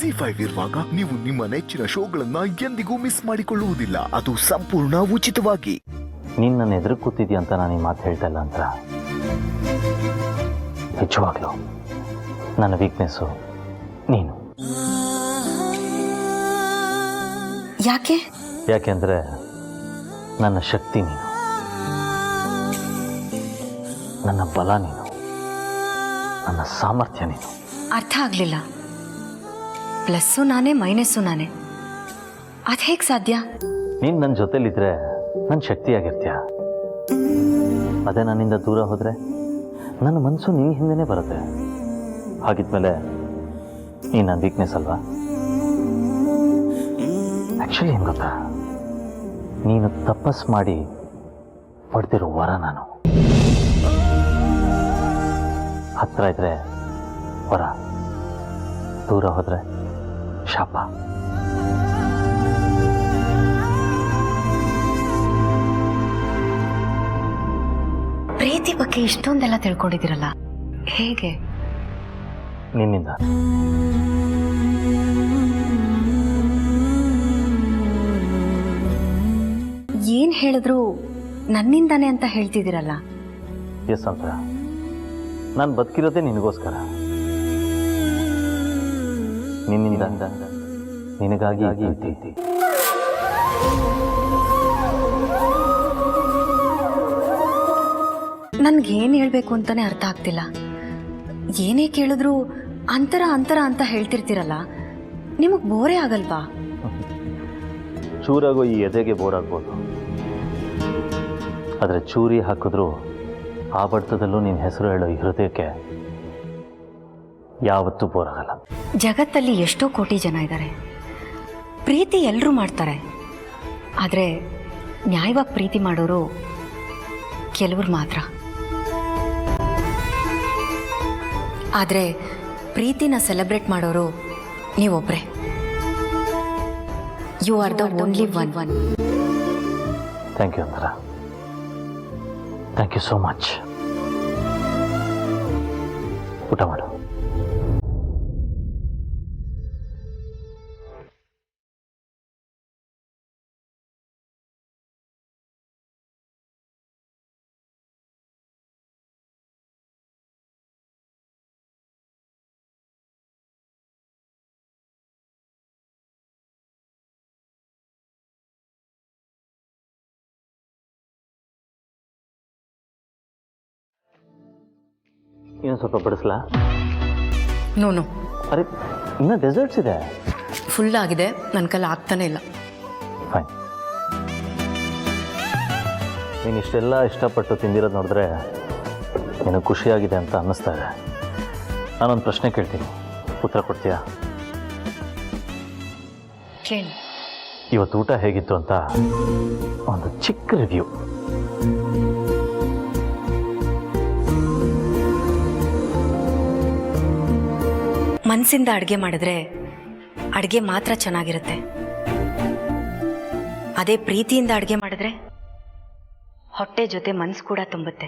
ZEE5 ಇರುವಾಗ ನೀವು ನಿಮ್ಮ ನೆಚ್ಚಿನ ಶೋಗಳನ್ನ ಎಂದಿಗೂ ಮಿಸ್ ಮಾಡಿಕೊಳ್ಳುವುದಿಲ್ಲ. ಅದು ಸಂಪೂರ್ಣ ಉಚಿತವಾಗಿ. ನೀನು ನನ್ನ ಎದುರು ಕೂತಿದ್ಯಾ ಅಂತ ನಾನು ಈ ಮಾತು ಹೇಳ್ತಾ ಇಲ್ಲ ಅಂತ. ನಿಜವಾಗ್ಲೂ ನನ್ನ ವೀಕ್ನೆಸ್ಸು ನೀನು. ಯಾಕೆಂದ್ರೆ ನನ್ನ ಶಕ್ತಿ ನೀನು, ನನ್ನ ಬಲ ನೀನು, ನನ್ನ ಸಾಮರ್ಥ್ಯ ನೀನು. ಅರ್ಥ ಆಗಲಿಲ್ಲ. ಪ್ಲಸ್ಸು ನಾನೇ ಮೈನಸ್ಸು ನಾನೇ, ಅದು ಹೇಗೆ ಸಾಧ್ಯ? ನೀನು ನನ್ನ ಜೊತೆಲಿದ್ರೆ ನನ್ನ ಶಕ್ತಿಯಾಗಿರ್ತೀಯ. ಅದೇ ನನ್ನಿಂದ ದೂರ ಹೋದರೆ ನನ್ನ ಮನಸ್ಸು ನಿನ್ನ ಹಿಂದೆನೇ ಬರುತ್ತೆ. ಹಾಗಿದ್ಮೇಲೆ ನೀನು ನನ್ನ ವೀಕ್ನೆಸ್ ಅಲ್ವಾ? ಆ್ಯಕ್ಚುಲಿ ಏನು ಗೊತ್ತಾ, ನೀನು ತಪಸ್ ಮಾಡಿ ಪಡೆದಿರೋ ವರ ನಾನು. ಹತ್ರ ಇದ್ರೆ ವರ, ದೂರ ಹೋದ್ರೆ ಶಾಪ. ಪ್ರೀತಿ ಬಗ್ಗೆ ಇಷ್ಟೊಂದೆಲ್ಲ ತಿಳ್ಕೊಂಡಿದ್ದೀರಲ್ಲ, ಹೇಗೆ? ನಿನ್ನಿಂದ. ಏನ್ ಹೇಳಿದ್ರು ನನ್ನಿಂದಾನೆ ಅಂತ ಹೇಳ್ತಿದ್ದೀರಲ್ಲ. ಎಸ್ ಅಂತ. ನಾನು ಬದುಕಿರೋದೇ ನಿನಗೋಸ್ಕರ, ನಿನ್ನಿಂದ, ನಿನಗಾಗಿ ಇದ್ದೀತಿ. ನನ್ಗೇನು ಹೇಳ್ಬೇಕು ಅಂತಾನೆ ಅರ್ಥ ಆಗ್ತಿಲ್ಲ. ಏನೇ ಕೇಳಿದ್ರು ಅಂತರ ಅಂತರ ಅಂತ ಹೇಳ್ತಿರ್ತೀರಲ್ಲ, ನಿಮಗೆ ಬೋರೇ ಆಗಲ್ವಾ? ಚೂರಾಗೋ ಈ ಎದೆಗೆ ಬೋರ್ ಆಗ್ಬೋದು, ಆದರೆ ಚೂರಿ ಹಾಕಿದ್ರು ಆ ಬಡ್ತದಲ್ಲೂ ನಿನ್ನ ಹೆಸರು ಹೇಳೋ ಈ ಹೃದಯಕ್ಕೆ ಯಾವತ್ತೂ ಬೋರ್ ಆಗಲ್ಲ. ಜಗತ್ತಲ್ಲಿ ಎಷ್ಟೋ ಕೋಟಿ ಜನ ಇದ್ದಾರೆ, ಪ್ರೀತಿ ಎಲ್ಲರೂ ಮಾಡ್ತಾರೆ. ಆದರೆ ನ್ಯಾಯವಾಗಿ ಪ್ರೀತಿ ಮಾಡೋರು ಕೆಲವರು ಮಾತ್ರ. ಆದರೆ ಪ್ರೀತಿನ ಸೆಲೆಬ್ರೇಟ್ ಮಾಡೋರು ನೀವೊಬ್ಬರೇ. You are the only one. Thank you ಅಂತರ. Thank you so much. ಊಟ ಮಾಡು. ಏನು ಸ್ವಲ್ಪ ಬಡಿಸ್ಲಾ? ನೋನು ಅರೆ, ಇನ್ನೂ ಡೆಸರ್ಟ್ಸ್ ಇದೆ. ಫುಲ್ ಆಗಿದೆ, ನನ್ನ ಕೈಲಿ ಆಗ್ತಾನೆ ಇಲ್ಲ. ಫೈನ್. ನೀನು ಇಷ್ಟೆಲ್ಲ ಇಷ್ಟಪಟ್ಟು ತಿಂದಿರೋದು ನೋಡಿದ್ರೆ ನಿನಗೆ ಖುಷಿಯಾಗಿದೆ ಅಂತ ಅನ್ನಿಸ್ತಾ ಇದೆ. ನಾನೊಂದು ಪ್ರಶ್ನೆ ಕೇಳ್ತೀನಿ, ಉತ್ತರ ಕೊಡ್ತೀಯಾ? ಕೇಳಿ. ಇವತ್ತು ಊಟ ಹೇಗಿತ್ತು ಅಂತ ಒಂದು ಚಿಕ್ಕ ರಿವ್ಯೂ. ಮನಸ್ಸಿಂದ ಅಡುಗೆ ಮಾಡಿದ್ರೆ ಅಡುಗೆ ಮಾತ್ರ ಚೆನ್ನಾಗಿರುತ್ತೆ. ಅದೇ ಪ್ರೀತಿಯಿಂದ ಅಡುಗೆ ಮಾಡಿದ್ರೆ ಹೊಟ್ಟೆ ಜೊತೆ ಮನಸ್ಸು ಕೂಡ ತುಂಬುತ್ತೆ.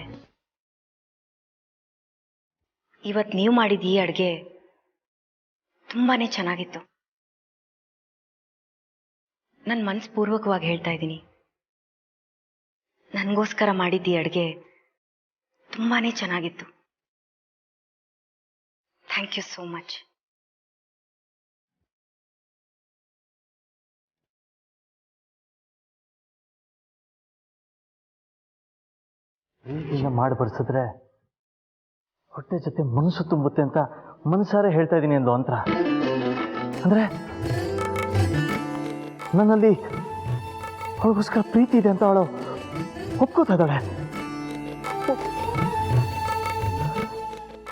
ಇವತ್ತು ನೀವು ಮಾಡಿದ ಈ ಅಡುಗೆ ತುಂಬಾನೇ ಚೆನ್ನಾಗಿತ್ತು. ನನ್ನ ಮನಸ್ಸು ಪೂರ್ವಕವಾಗಿ ಹೇಳ್ತಾ ಇದ್ದೀನಿ, ನನಗೋಸ್ಕರ ಮಾಡಿದ್ದ ಈ ಅಡುಗೆ ತುಂಬಾನೇ ಚೆನ್ನಾಗಿತ್ತು. Thank you so much. ಪ್ರೀತಿಯಿಂದ ಮಾಡಿ ಬಡಿಸಿದ್ರೆ ಹೊಟ್ಟೆ ಜೊತೆ ಮನಸ್ಸು ತುಂಬುತ್ತೆ ಅಂತ ಮನಸಾರೆ ಹೇಳ್ತಾ ಇದ್ದೀನಿ ಅಂದು ಅಂತರ. ಅಂದರೆ ನನ್ನಲ್ಲಿ ಅವಳಿಗೋಸ್ಕರ ಪ್ರೀತಿ ಇದೆ ಅಂತ ಅವಳು ಒಪ್ಕೋತಾ ಇದ್ದಾಳೆ.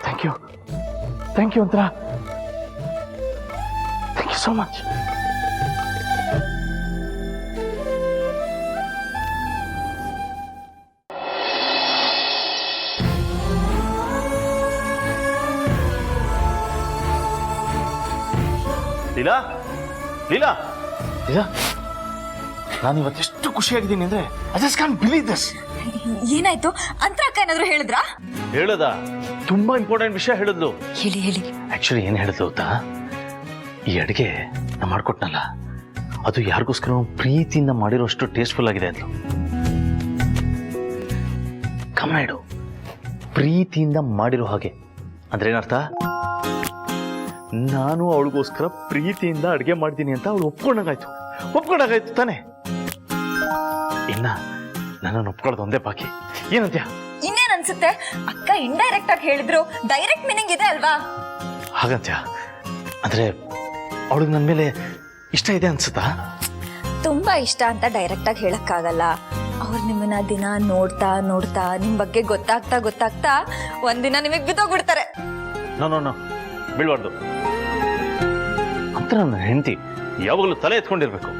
ಥ್ಯಾಂಕ್ ಯು, ಥ್ಯಾಂಕ್ ಯು ಅಂತರ. Thank you so much. Leela, Leela, Leela, ನಾನು ಇವತ್ತೆಷ್ಟು ಖುಷಿಯಾಗಿದ್ದೀನಿ ಅಂದ್ರೆ I just can't believe this. ಏನಾಯ್ತು? ಅಂತರಕ್ಕ ಏನಾದ್ರು ಹೇಳಿದ್ರಾ? ಹೇಳದ ತುಂಬಾ ಇಂಪಾರ್ಟೆಂಟ್ ವಿಷಯ ಹೇಳಿದ್ಲು. ಹೇಳಿ ಹೇಳಿ. ಆಕ್ಚುಲಿ ಏನ್ ಹೇಳಿದ್ಲು ಗೊತ್ತಾ, ಈ ಅಡುಗೆ ನಾ ಮಾಡ್ಕೊಟ್ನಲ್ಲ, ಅದು ಯಾರಿಗೋಸ್ಕರ ಪ್ರೀತಿಯಿಂದ ಮಾಡಿರೋಷ್ಟು ಟೇಸ್ಟ್ಫುಲ್ ಆಗಿದೆ ಅಂದ್ಲು. ಕಮ್ಮಾಡು, ಪ್ರೀತಿಯಿಂದ ಮಾಡಿರೋ ಹಾಗೆ ಅಂದ್ರೆ ಏನರ್ಥ? ನಾನು ಅವಳಿಗೋಸ್ಕರ ಪ್ರೀತಿಯಿಂದ ಅಡುಗೆ ಮಾಡ್ತೀನಿ ಅಂತ ಅವಳು ಒಪ್ಕೊಂಡಾಗಾಯ್ತು ತಾನೆ. ಇನ್ನ ನನ್ನನ್ನು ಒಪ್ಕೊಳ್ಳೋದು ಒಂದೇ ಬಾಕಿ. ಏನಂತ್ಯ? ಇನ್ನೇನ್ ಅನ್ಸುತ್ತೆ? ಅಕ್ಕ ಇಂಡೈರೆಕ್ಟ್ ಆಗಿ ಹೇಳಿದ್ರು, ಡೈರೆಕ್ಟ್ ಮೀನಿಂಗ್ ಇದೆ ಅಲ್ವಾ? ಹಾಗಂತ್ಯ? ಅಂದ್ರೆ ಅವಳಿಗೆ ನನ್ನ ಮೇಲೆ ಇಷ್ಟ ಇದೆ ಅನ್ಸುತ್ತಾ? ತುಂಬಾ ಇಷ್ಟ ಅಂತ ಡೈರೆಕ್ಟ್ ಆಗಿ ಹೇಳಕ್ಕಾಗಲ್ಲ. ಅವ್ರು ನಿಮ್ಮನ್ನ ದಿನ ನೋಡ್ತಾ ನೋಡ್ತಾ ನಿಮ್ ಬಗ್ಗೆ ಗೊತ್ತಾಗ್ತಾ ಒಂದಿನ ನಿಮಗ್ ಬಿದ್ದೋಗ್ಬಿಡ್ತಾರೆ. ನೋ ಬೀಳ್ಬಾರ್ದು ಅಂತ. ನನ್ನ ಹೆಂಡತಿ ಯಾವಾಗಲೂ ತಲೆ ಎತ್ಕೊಂಡಿರ್ಬೇಕು.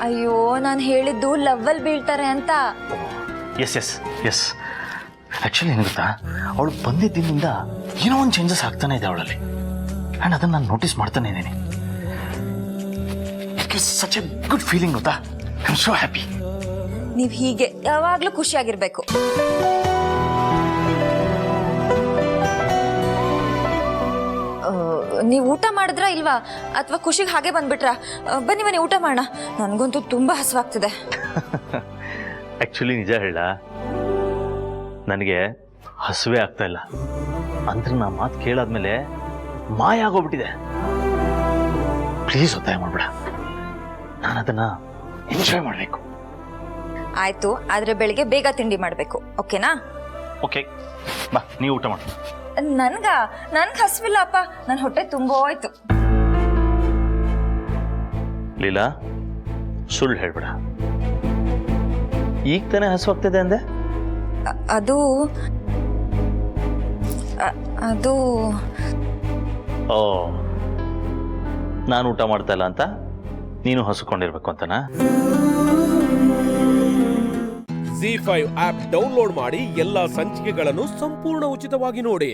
ಅಯ್ಯೋ, ನಾನ್ ಹೇಳಿದ್ದು ಲವ್ವಲ್ ಬೀಳ್ತಾರೆ ಅಂತ. ಎಸ್ ಆಕ್ಚುಲಿ ಏನು ಗೊತ್ತಾ, ಅವಳು ಬಂದಿದ್ದಿನಿಂದ ಏನೋ ಒಂದು ಚೇಂಜಸ್ ಆಗ್ತಾನೆ ಇದೆ ಅವಳಲ್ಲಿ. ಆ್ಯಂಡ್ ಅದನ್ನು ನಾನು ನೋಟಿಸ್ ಮಾಡ್ತಾನೆ ಇದ್ದೀನಿ. It gives such a good feeling ಗೊತ್ತಾ. I am so happy. ನೀವ್ ಹೀಗೆ ಯಾವಾಗ್ಲೂ ಖುಷಿಯಾಗಿರ್ಬೇಕು. ನೀವು ಊಟ ಮಾಡಿದ್ರಾ ಇಲ್ವಾ, ಅಥವಾ ಖುಷಿಗೆ ಹಾಗೆ ಬಂದ್ಬಿಟ್ರಾ? ಬನ್ನಿ ಊಟ ಮಾಡೋಣ. ನನ್ಗಂತೂ ತುಂಬಾ ಹಸುವಾಗ್ತಿದೆ. ಆಕ್ಚುಲಿ ನಿಜ ಹೇಳ, ನನಗೆ ಹಸುವೆ ಆಗ್ತಾ ಇಲ್ಲ. ಅಂದ್ರೆ ನಾ ಮಾತು ಕೇಳಾದ್ಮೇಲೆ ಮಾಯ ಆಗೋಗ್ಬಿಟ್ಟಿದೆ. ಪ್ಲೀಸ್ ಒತ್ತಾಯ ಮಾಡ್ಬೇಡ, ನಾನು ಅದನ್ನ ಎಂಜಾಯ್ ಮಾಡಬೇಕು. ಆಯ್ತು, ಆದ್ರೆ ಬೆಳಿಗ್ಗೆ ಬೇಗ ತಿಂಡಿ ಮಾಡ್ಬೇಕು, ಓಕೆನಾ? ಓಕೆ, ಬಾ ನೀವು ಊಟ ಮಾಡು. ನನ್ಗೆ ಹಸಿವಿಲ್ಲ ಅಪ್ಪ, ನನ್ನ ಹೊಟ್ಟೆ ತುಂಬೋಯ್ತು. ಲೀಲಾ, ಸುಳ್ಳು ಹೇಳ್ಬೇಡ. ಈಗ ತಾನೇ ಹಸುವಾಗ್ತಿದೆ ಅಂದೆ. ಅದು ಓ, ನಾನು ಊಟ ಮಾಡ್ತಾ ಇಲ್ಲ ಅಂತ ನೀನು ಹಸುಕೊಂಡಿರ್ಬೇಕು ಅಂತನಾ? ZEE5 ಆಪ್ ಡೌನ್ಲೋಡ್ ಮಾಡಿ ಎಲ್ಲಾ ಸಂಚಿಕೆಗಳನ್ನು ಸಂಪೂರ್ಣ ಉಚಿತವಾಗಿ ನೋಡಿ.